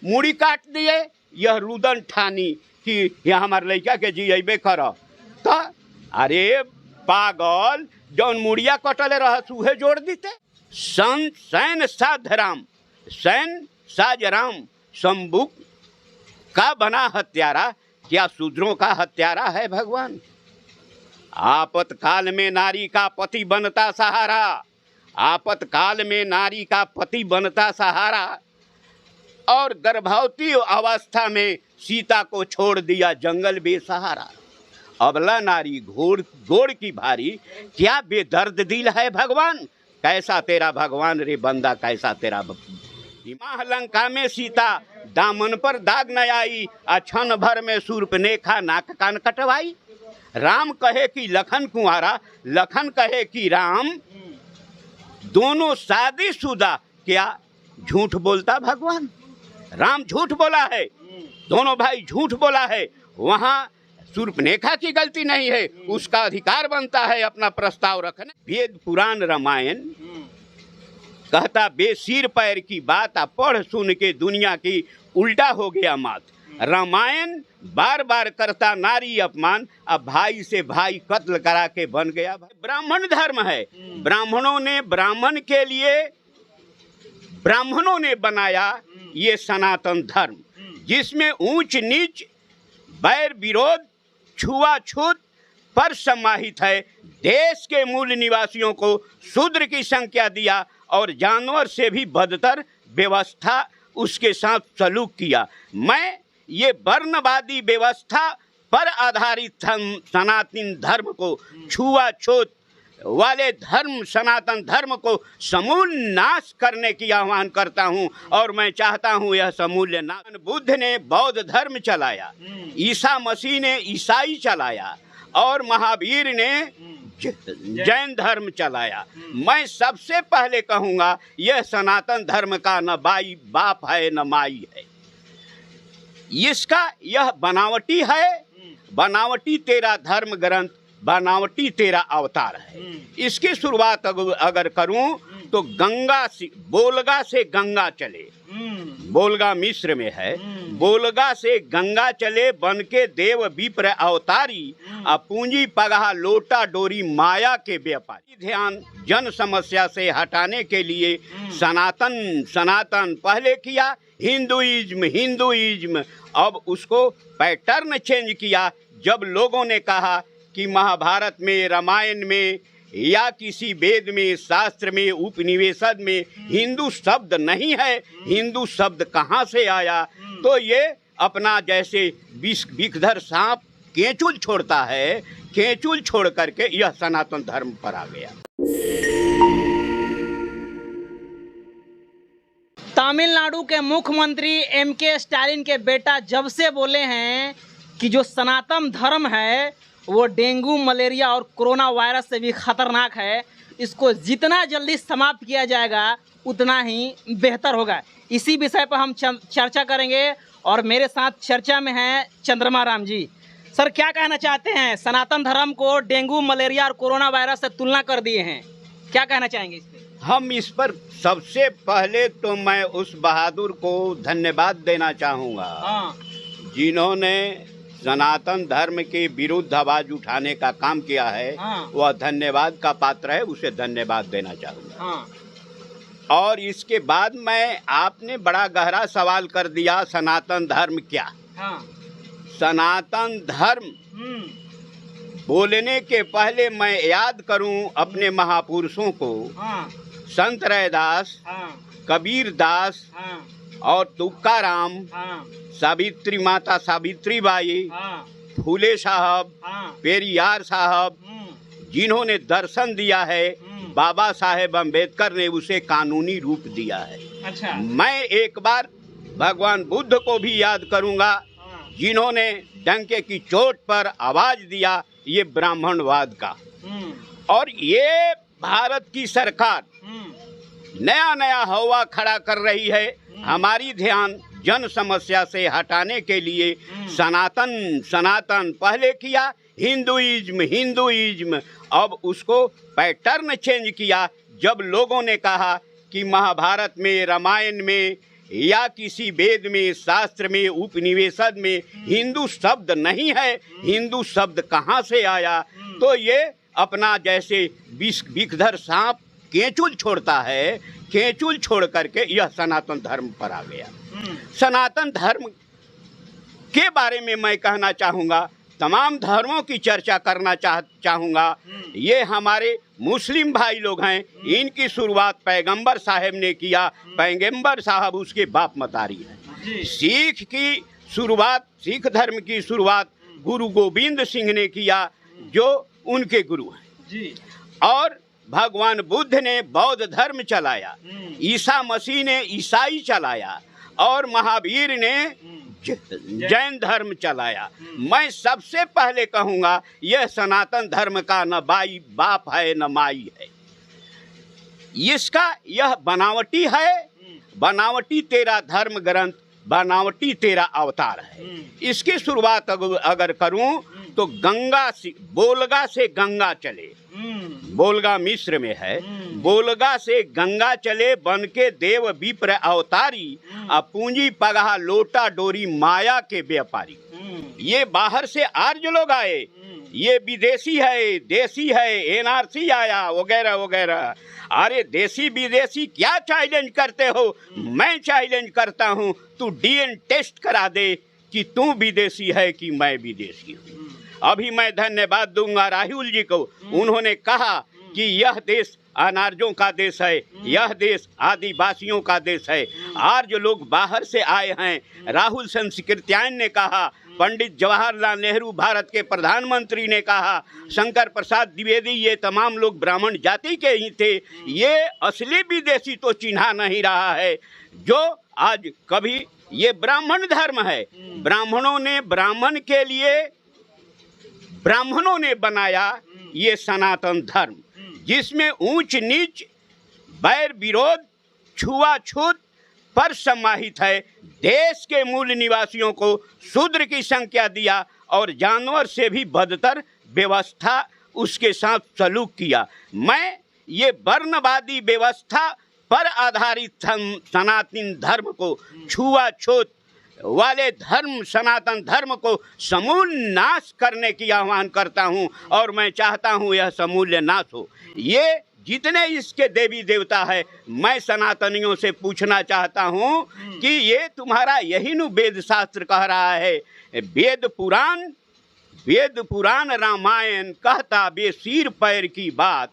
मुड़ी काट दिए, यह रुदन ठानी कि यह हमारे लड़का के जियबे कर। तो अरे पागल, जौन मुड़िया कटले रहस उहे जोड़ दीते। संत सैन साधराम, सैन साजराम शंबुक का बना हत्यारा, क्या शूद्रों का हत्यारा है भगवान? आपातकाल में नारी का पति बनता सहारा, आपातकाल में नारी का पति बनता सहारा, और गर्भवती अवस्था में सीता को छोड़ दिया जंगल बेसहारा। अबला नारी गोड़ की भारी, क्या बेदर्द दिल है भगवान? कैसा तेरा भगवान रे बंदा, कैसा तेरा माह लंका में सीता दामन पर दाग न आई, क्षण भर में शूर्पणखा नाक कान कटवाई। राम कहे कि लखन कुंवारा, लखन कहे कि राम, दोनों शादीशुदा, क्या झूठ बोलता भगवान? राम झूठ बोला है, दोनों भाई झूठ बोला है। वहाँ शूर्पणखा की गलती नहीं है, उसका अधिकार बनता है अपना प्रस्ताव रखने। वेद पुराण रामायण कहता बेसिर पैर की बात, पढ़ सुन के दुनिया की उल्टा हो गया मात। रामायण बार बार करता नारी अपमान, अब भाई से भाई कत्ल करा के बन गया। ब्राह्मण धर्म है, ब्राह्मणों ने ब्राह्मण के लिए ब्राह्मणों ने बनाया ये सनातन धर्म, जिसमें ऊंच नीच बैर विरोध छुआछूत पर समाहित है। देश के मूल निवासियों को शूद्र की संख्या दिया और जानवर से भी बदतर व्यवस्था उसके साथ सलूक किया। मैं ये वर्णवादी व्यवस्था पर आधारित सनातन धर्म को, छुआछूत वाले धर्म सनातन धर्म को समूल नाश करने की आह्वान करता हूँ, और मैं चाहता हूँ यह समूल नाश। बुद्ध ने बौद्ध धर्म चलाया, ईसा मसीह ने ईसाई चलाया, और महावीर ने जैन धर्म चलाया। मैं सबसे पहले कहूँगा यह सनातन धर्म का न बाप है न माई है, इसका यह बनावटी है। बनावटी तेरा धर्म ग्रंथ, बनावटी तेरा अवतार है। इसकी शुरुआत अगर करूं तो गंगा से, बोलगा से गंगा चले, बोलगा मिस्र में है, बोलगा से गंगा चले बन के देव विप्र अवतारी, पूंजी पगहा लोटा डोरी माया के व्यापारी। ध्यान जन समस्या से हटाने के लिए सनातन पहले किया, हिंदुइज्म अब उसको पैटर्न चेंज किया। जब लोगों ने कहा कि महाभारत में, रामायण में या किसी वेद में, शास्त्र में, उपनिवेशद में हिंदू शब्द नहीं है, हिंदू शब्द कहाँ से आया? तो ये अपना जैसे विषधर सांप केंचुल छोड़ता है, केंचुल छोड़ करके यह सनातन धर्म पर आ गया। तमिलनाडु के मुख्यमंत्री M.K. स्टालिन के बेटा जब से बोले हैं कि जो सनातन धर्म है वो डेंगू, मलेरिया और कोरोना वायरस से भी खतरनाक है, इसको जितना जल्दी समाप्त किया जाएगा उतना ही बेहतर होगा। इसी विषय पर हम चर्चा करेंगे, और मेरे साथ चर्चा में हैं चंद्रमा राम जी। सर, क्या कहना चाहते हैं? सनातन धर्म को डेंगू, मलेरिया और कोरोना वायरस से तुलना कर दिए हैं, क्या कहना चाहेंगे इस पर? हम इस पर सबसे पहले तो मैं उस बहादुर को धन्यवाद देना चाहूँगा जिन्होंने सनातन धर्म के विरुद्ध आवाज उठाने का काम किया है। वह धन्यवाद का पात्र है, उसे धन्यवाद देना चाहूँगा। और इसके बाद आपने बड़ा गहरा सवाल कर दिया, सनातन धर्म क्या? सनातन धर्म बोलने के पहले मैं याद करूं अपने महापुरुषों को, संत रैदास, कबीर दास और तुकाराम, सावित्री माता सावित्रीबाई, फूले साहब, पेरियार साहब, जिन्होंने दर्शन दिया है। बाबा साहेब अम्बेडकर ने उसे कानूनी रूप दिया है। अच्छा। मैं एक बार भगवान बुद्ध को भी याद करूंगा, जिन्होंने डंके की चोट पर आवाज दिया ये ब्राह्मणवाद का। और ये भारत की सरकार नया नया हवा खड़ा कर रही है। हमारी ध्यान जन समस्या से हटाने के लिए सनातन पहले किया, हिंदुइज्म अब उसको पैटर्न चेंज किया। जब लोगों ने कहा कि महाभारत में, रामायण में या किसी वेद में, शास्त्र में, उपनिवेशद में हिंदू शब्द नहीं है। हिंदू शब्द कहाँ से आया? तो ये अपना जैसे विषधर सांप केंचुल छोड़ता है, केंचुल छोड़ करके यह सनातन धर्म पर आ गया। सनातन धर्म के बारे में मैं कहना चाहूँगा, तमाम धर्मों की चर्चा करना चाहूँगा। ये हमारे मुस्लिम भाई लोग हैं, इनकी शुरुआत पैगंबर साहब ने किया। पैगंबर साहब उसके बाप मतारी हैं। सिख की शुरुआत, सिख धर्म की शुरुआत गुरु गोविंद सिंह ने किया, जो उनके गुरु हैं। और भगवान बुद्ध ने बौद्ध धर्म चलाया, ईसा मसीह ने ईसाई चलाया, और महावीर ने जैन धर्म चलाया। मैं सबसे पहले कहूँगा, यह सनातन धर्म का न बाप है न माई है। इसका यह बनावटी है, बनावटी तेरा धर्म ग्रंथ, बनावटी तेरा अवतार है। इसकी शुरुआत अगर करूं तो गंगा से, बोलगा से गंगा चले, बोलगा मिस्र में है, बोलगा से गंगा चले, बन के देव विप्र अवतारी, पूंजी पगहा लोटा डोरी माया के व्यापारी। ये बाहर से आर्य लोग आए, ये विदेशी है, देसी है, एनआरसी आया वगैरह वगैरह। अरे देसी विदेशी क्या चैलेंज करते हो? मैं चैलेंज करता हूँ, तू डीएन टेस्ट करा दे कि तू विदेशी है कि मैं विदेशी हूँ। अभी मैं धन्यवाद दूंगा राहुल जी को। उन्होंने कहा कि यह देश अनार्यों का देश है, यह देश आदिवासियों का देश है। आर्य लोग बाहर से आए हैं। राहुल संस्कृत्यायन ने कहा, पंडित जवाहरलाल नेहरू भारत के प्रधानमंत्री ने कहा, शंकर प्रसाद द्विवेदी, ये तमाम लोग ब्राह्मण जाति के ही थे। ये असली विदेशी तो चिन्हा नहीं रहा है, जो आज कभी ये ब्राह्मण धर्म है। ब्राह्मणों ने ब्राह्मण के लिए ब्राह्मणों ने बनाया ये सनातन धर्म, जिसमें ऊंच नीच, बैर विरोध, छुआछूत पर समाहित है। देश के मूल निवासियों को शूद्र की संख्या दिया और जानवर से भी बदतर व्यवस्था उसके साथ सलूक किया। मैं ये वर्णवादी व्यवस्था पर आधारित सनातन धर्म को, छुआछूत वाले धर्म, सनातन धर्म को समूल नाश करने की आह्वान करता हूं, और मैं चाहता हूं यह समूल नाश हो। ये जितने इसके देवी देवता है, मैं सनातनियों से पूछना चाहता हूं कि ये तुम्हारा यही नु वेद शास्त्र कह रहा है। वेद पुराण रामायण कहता बे सिर पैर की बात,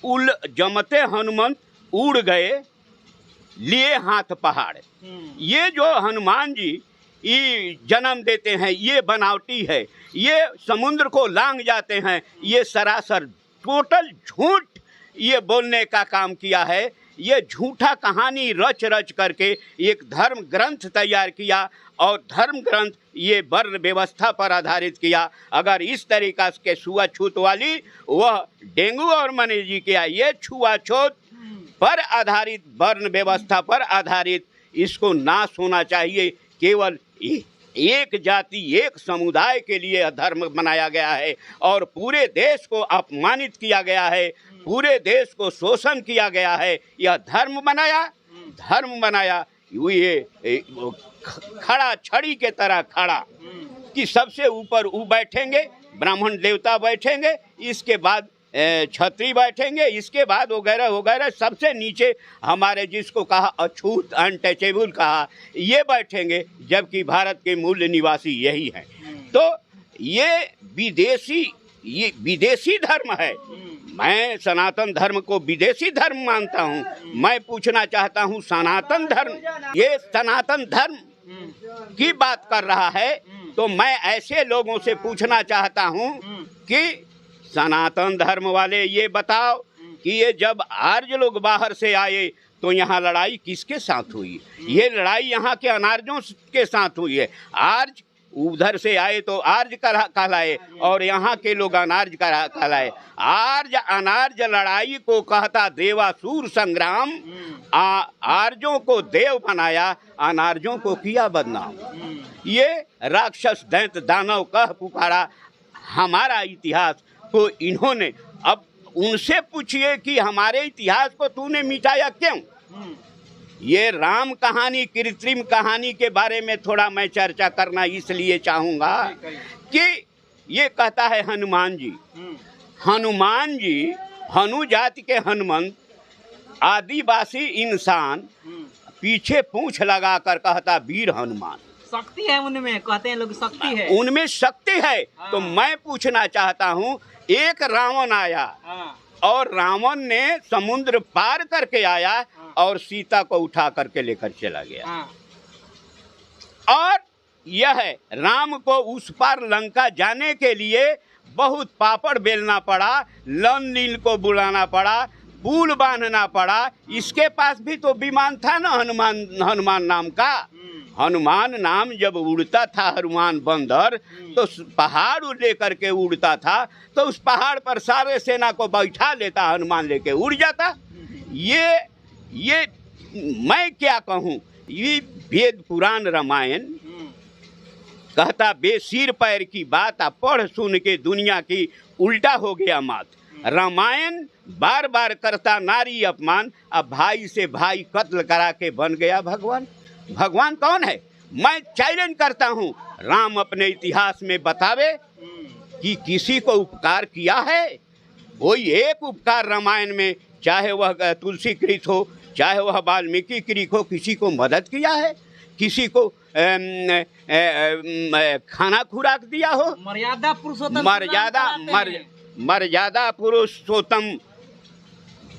उल जमते हनुमंत उड़ गए लिए हाथ पहाड़। ये जो हनुमान जी ये जन्म देते हैं, ये बनावटी है। ये समुद्र को लांग जाते हैं, ये सरासर टोटल झूठ ये बोलने का काम किया है। ये झूठा कहानी रच रच करके एक धर्म ग्रंथ तैयार किया, और धर्म ग्रंथ ये वर्ण व्यवस्था पर आधारित किया। अगर इस तरीका के छुआछूत वाली, वह डेंगू और मलेरिया किया, ये छुआछूत पर आधारित, वर्ण व्यवस्था पर आधारित, इसको नाश होना चाहिए। केवल एक जाति, एक समुदाय के लिए धर्म बनाया गया है, और पूरे देश को अपमानित किया गया है, पूरे देश को शोषण किया गया है। यह धर्म बनाया ये खड़ा, छड़ी के तरह खड़ा, कि सबसे ऊपर वो बैठेंगे, ब्राह्मण देवता बैठेंगे, इसके बाद क्षत्रिय बैठेंगे, इसके बाद वगैरह वगैरह, सबसे नीचे हमारे जिसको कहा अछूत, अनटचेबल कहा, ये बैठेंगे, जबकि भारत के मूल निवासी यही हैं। तो ये विदेशी धर्म है। मैं सनातन धर्म को विदेशी धर्म मानता हूँ। मैं पूछना चाहता हूँ, सनातन धर्म, ये सनातन धर्म की बात कर रहा है, तो मैं ऐसे लोगों से पूछना चाहता हूँ कि सनातन धर्म वाले ये बताओ कि ये जब आर्य लोग बाहर से आए तो यहाँ लड़ाई किसके साथ हुई? ये लड़ाई यहाँ के अनार्यों के साथ हुई है। आर्य उधर से आए तो आर्य कहलाए, और यहाँ के लोग अनार्य कहलाए। आर्य अनार्य लड़ाई को कहता देवासुर संग्राम। आर्यों को देव बनाया, अनार्यों को किया बदनाम। ये राक्षस दैत्य दानव कह पुकारा हमारा इतिहास को इन्होंने। अब उनसे पूछिए कि हमारे इतिहास को तूने मिटाया क्यों? ये राम कहानी, कृत्रिम कहानी के बारे में थोड़ा मैं चर्चा करना इसलिए चाहूँगा कि ये कहता है हनुमान जी, हनुमान जी, हनु जाति के हनुमंत, आदिवासी इंसान, पीछे पूंछ लगाकर कहता वीर हनुमान। शक्ति है उनमें, कहते हैं लोग शक्ति है उनमें, शक्ति है। तो मैं पूछना चाहता हूँ, एक रावण आया और रावण ने समुद्र पार करके आया और सीता को उठा करके लेकर चला गया, और यह राम को उस पार लंका जाने के लिए बहुत पापड़ बेलना पड़ा, लन नील को बुलाना पड़ा, पुल बांधना पड़ा। इसके पास भी तो विमान था ना, हनुमान नाम का। हनुमान नाम जब उड़ता था, हनुमान बंदर, तो पहाड़ लेकर के उड़ता था, तो उस पहाड़ पर सारे सेना को बैठा लेता, हनुमान लेके उड़ जाता। ये मैं क्या कहूँ, ये वेद पुराण रामायण कहता बेसिर पैर की बात, आ पढ़ सुन के दुनिया की उल्टा हो गया मात। रामायण बार बार करता नारी अपमान, अब भाई से भाई कत्ल करा के बन गया भगवान। भगवान कौन है? मैं चैलेंज करता हूँ, राम अपने इतिहास में बतावे कि किसी को उपकार किया है? कोई एक उपकार रामायण में, चाहे वह तुलसी कृत हो, चाहे वह वाल्मीकि कृत हो, किसी को मदद किया है? किसी को खाना खुराक दिया हो? मर्यादा पुरुषोत्तम, मर्यादा पुरुषोत्तम,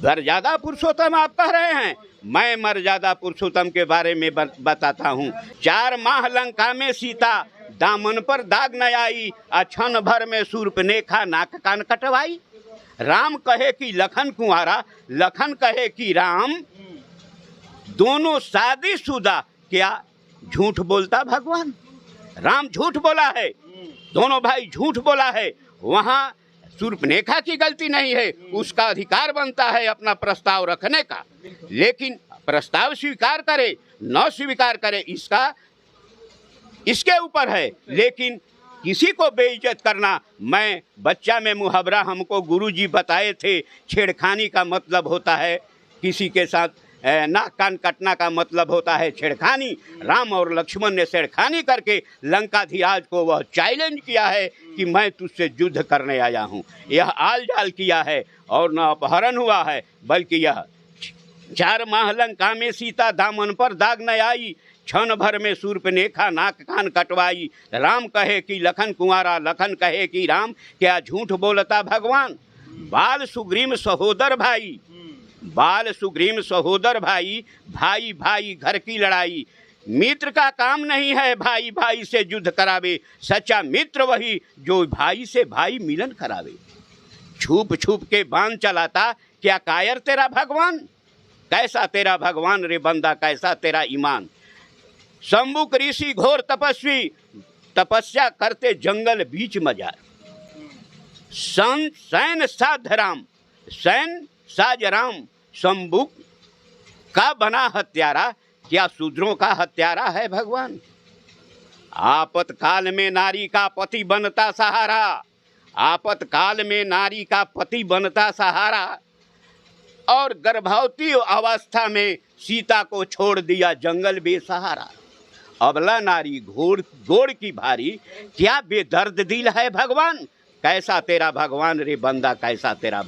मर्यादा पुरुषोत्तम आप कह रहे हैं। मैं मर्यादा पुरुषोत्तम के बारे में बताता हूँ। 4 माह लंका में सीता दामन पर दाग न आई, क्षण भर में शूर्पणखा नाक कान कटवाई। राम कहे कि लखन कुंवारा, लखन कहे कि राम, दोनों शादीशुदा। क्या झूठ बोलता भगवान? राम झूठ बोला है, दोनों भाई झूठ बोला है। वहाँ शूर्पणखा की गलती नहीं है, उसका अधिकार बनता है अपना प्रस्ताव रखने का, लेकिन प्रस्ताव स्वीकार करे न स्वीकार करे इसके ऊपर है। लेकिन किसी को बेइज्जत करना, मैं बच्चा में मुहावरा हमको गुरुजी बताए थे, छेड़खानी का मतलब होता है किसी के साथ, नाक कान कटना का मतलब होता है छेड़खानी। राम और लक्ष्मण ने छेड़खानी करके लंकाधिराज को वह चैलेंज किया है कि मैं तुझसे युद्ध करने आया हूँ। यह आल जाल किया है और न अपहरण हुआ है, बल्कि यह 4 माह लंका में सीता दामन पर दाग न आई, क्षण भर में शूर्पणखा नाक कान कटवाई। राम कहे कि लखन कुंवारा, लखन कहे कि राम, क्या झूठ बोलता भगवान? बाल सुग्रीव सहोदर भाई, बाल सुग्रीव सहोदर भाई, भाई भाई घर की लड़ाई। मित्र का काम नहीं है भाई भाई से युद्ध करावे, सच्चा मित्र वही जो भाई से भाई मिलन करावे। छुप छुप के बाण चलाता, क्या कायर तेरा भगवान? कैसा तेरा भगवान रे बंदा, कैसा तेरा ईमान? शंभुक ऋषि घोर तपस्वी, तपस्या करते जंगल बीच मजार। सैन साध राम, सैन साज राम, शंभुक का बना हत्यारा, क्या शूद्रों का हत्यारा है भगवान? आपातकाल में नारी का पति बनता सहारा, आपातकाल में नारी का पति बनता सहारा, और गर्भवती अवस्था में सीता को छोड़ दिया जंगल बेसहारा। अबला नारी गोड़ की भारी, क्या बेदर्द दिल है भगवान? कैसा तेरा भगवान रे बंदा, कैसा तेरा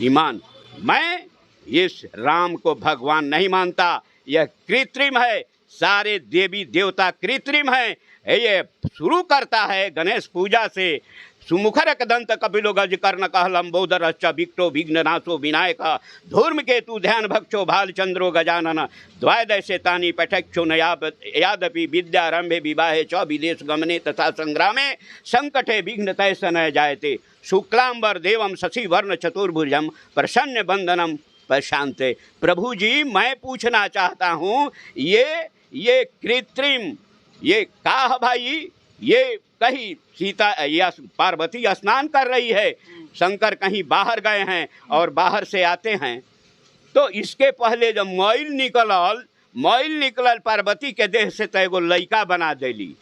ईमान? मैं इस राम को भगवान नहीं मानता, यह कृत्रिम है, सारे देवी देवता कृत्रिम है। ये शुरू करता है गणेश पूजा से। सुमुखरक दंत कपिलो गज कर्ण कह लंबोदर विक्टो विघ्ननाशो विनायक, धूर्म केतु ध्यान भक्षो भाल चंद्रो गजानन, द्वादशे तानि पठक्षो यादपि विद्यारंभे विवाहे च विदेश गमने तथा संग्रामे संकटे विघ्न तैस न जायते, शुक्लांबर देवम शशिवर्ण चतुर्भुजम प्रसन्न बंदनम प्रशांते। प्रभु जी, मैं पूछना चाहता हूँ, ये कृत्रिम, ये का भाई, ये कहीं सीता या पार्वती स्नान कर रही है, शंकर कहीं बाहर गए हैं और बाहर से आते हैं, तो इसके पहले जब मैल निकलल पार्वती के देह से तो एगो लइका बना देली।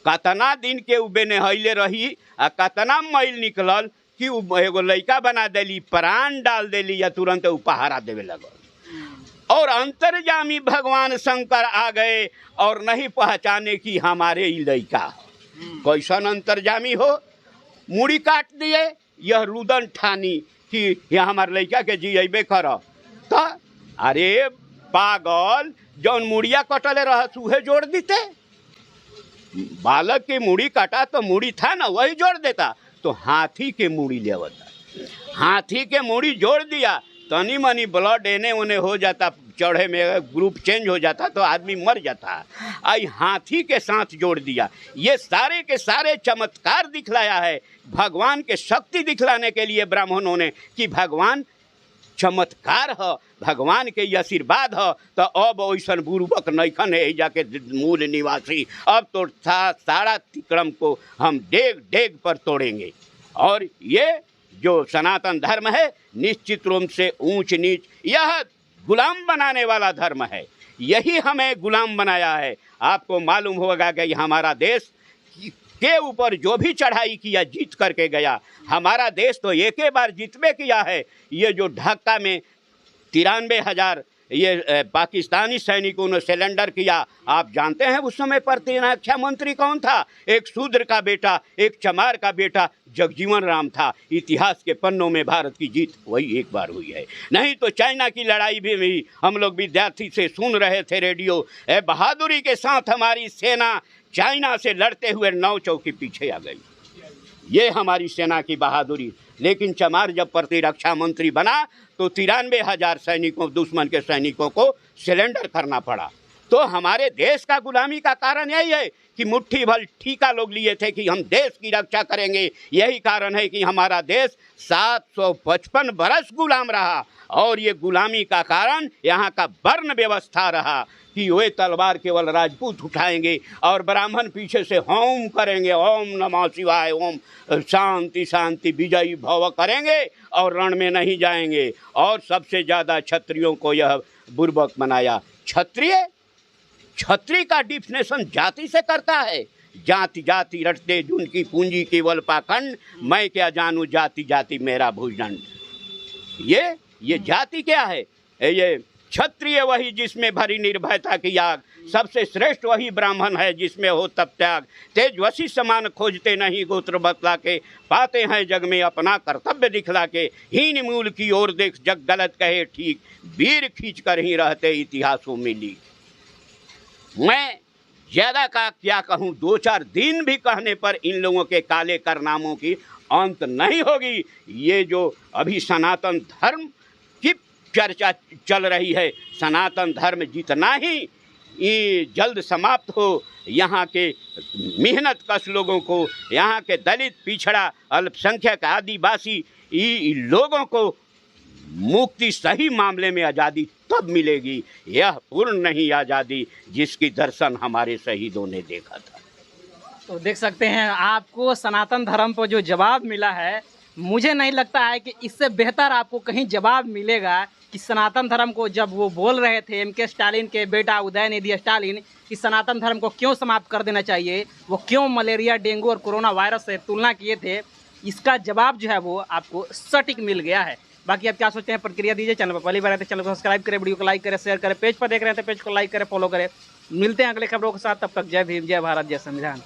कतना दिन के उबे नहैले रही आ कतना मैल निकलल कि एगो लइका बना देली, प्राण डाल देली या तुरंत उपहारा देवे लगल। और अंतर्यामी भगवान शंकर आ गए और नहीं पहचाने कि हमारे ही लड़का। कैसन अंतर्यामी हो, मुड़ी काट दिए, यह रुदन ठानी कि यह हमारे लड़का के जियबे कर। तो अरे पागल, जौन मुड़िया कटले रह उहे जोड़ देते। बालक की मुड़ी काटा तो मुड़ी था ना, वही जोड़ देता। तो हाथी के मुड़ी लेवता, हाथी के मुड़ी जोड़ दिया, तनी मनी ब्लड एने ओने हो जाता, चढ़े में ग्रुप चेंज हो जाता तो आदमी मर जाता। आई हाथी के साथ जोड़ दिया। ये सारे के सारे चमत्कार दिखलाया है भगवान के शक्ति दिखलाने के लिए ब्राह्मणों ने कि भगवान चमत्कार है, भगवान के आशीर्वाद है। तो अब वैसन बुर्बक नैखन है जाके मूल निवासी। अब तो सारा तिक्रम को हम डेग डेग पर तोड़ेंगे। और ये जो सनातन धर्म है निश्चित रूप से ऊंच नीच, यह गुलाम बनाने वाला धर्म है। यही हमें गुलाम बनाया है। आपको मालूम होगा कि हमारा देश के ऊपर जो भी चढ़ाई किया जीत करके गया। हमारा देश तो एक ही बार जीतबे किया है। ये जो ढाका में 93,000 ये पाकिस्तानी सैनिकों ने सिलेंडर किया, आप जानते हैं उस समय प्रतिरक्षा मंत्री कौन था? एक शूद्र का बेटा, एक चमार का बेटा जगजीवन राम था। इतिहास के पन्नों में भारत की जीत वही एक बार हुई है। नहीं तो चाइना की लड़ाई भी हम लोग विद्यार्थी से सुन रहे थे रेडियो। बहादुरी के साथ हमारी सेना चाइना से लड़ते हुए 9 चौकी पीछे आ गई। ये हमारी सेना की बहादुरी। लेकिन चमार जब प्रतिरक्षा मंत्री बना तो 93,000 सैनिकों, दुश्मन के सैनिकों को सिलेंडर करना पड़ा। तो हमारे देश का गुलामी का कारण यही है कि मुट्ठी भर ठीका लोग लिए थे कि हम देश की रक्षा करेंगे। यही कारण है कि हमारा देश 755 बरस गुलाम रहा। और ये गुलामी का कारण यहाँ का वर्ण व्यवस्था रहा कि वे तलवार केवल राजपूत उठाएंगे और ब्राह्मण पीछे से होम करेंगे, ओम नमः शिवाय, ओम शांति शांति विजयी भव करेंगे और रण में नहीं जाएंगे। और सबसे ज़्यादा क्षत्रियों को यह बुर्बक बनाया। क्षत्रिय, क्षत्रिय का डिफिनेशन जाति से करता है। जाति जाति रटते जिनकी पूंजी केवल पाखंड, मैं क्या जानूँ जाति जाति मेरा भूषण। ये जाति क्या है? ये क्षत्रिय वही जिसमें भरी निर्भयता की आग, सबसे श्रेष्ठ वही ब्राह्मण है जिसमें हो तप त्याग। तेजस्वी समान खोजते नहीं गोत्र बतला के, पाते हैं जग में अपना कर्तव्य दिखला के। हीन मूल की ओर देख जग गलत कहे ठीक, वीर खींच कर ही रहते इतिहासों में ली। मैं ज़्यादा का क्या कहूँ, 2-4 दिन भी कहने पर इन लोगों के काले कारनामों की अंत नहीं होगी। ये जो अभी सनातन धर्म की चर्चा चल रही है, सनातन धर्म जितना ही ये जल्द समाप्त हो, यहाँ के मेहनत कश लोगों को, यहाँ के दलित, पिछड़ा, अल्पसंख्यक, आदिवासी लोगों को मुक्ति, सही मामले में आज़ादी तब मिलेगी। यह पूर्ण नहीं आज़ादी जिसकी दर्शन हमारे शहीदों ने देखा था। तो देख सकते हैं आपको सनातन धर्म पर जो जवाब मिला है, मुझे नहीं लगता है कि इससे बेहतर आपको कहीं जवाब मिलेगा कि सनातन धर्म को जब वो बोल रहे थे एम के स्टालिन के बेटा उदयनिधि स्टालिन कि सनातन धर्म को क्यों समाप्त कर देना चाहिए, वो क्यों मलेरिया, डेंगू और कोरोना वायरस से तुलना किए थे, इसका जवाब जो है वो आपको सटीक मिल गया है। बाकी आप क्या सोचते हैं प्रतिक्रिया दीजिए। चैनल पर पहली बार आए तो चैनल को सब्सक्राइब करें, वीडियो को लाइक करें, शेयर करें। पेज पर देख रहे हैं तो पेज को लाइक करें, फॉलो करें। मिलते हैं अगले खबरों के साथ, तब तक जय भीम, जय भारत, जय संविधान।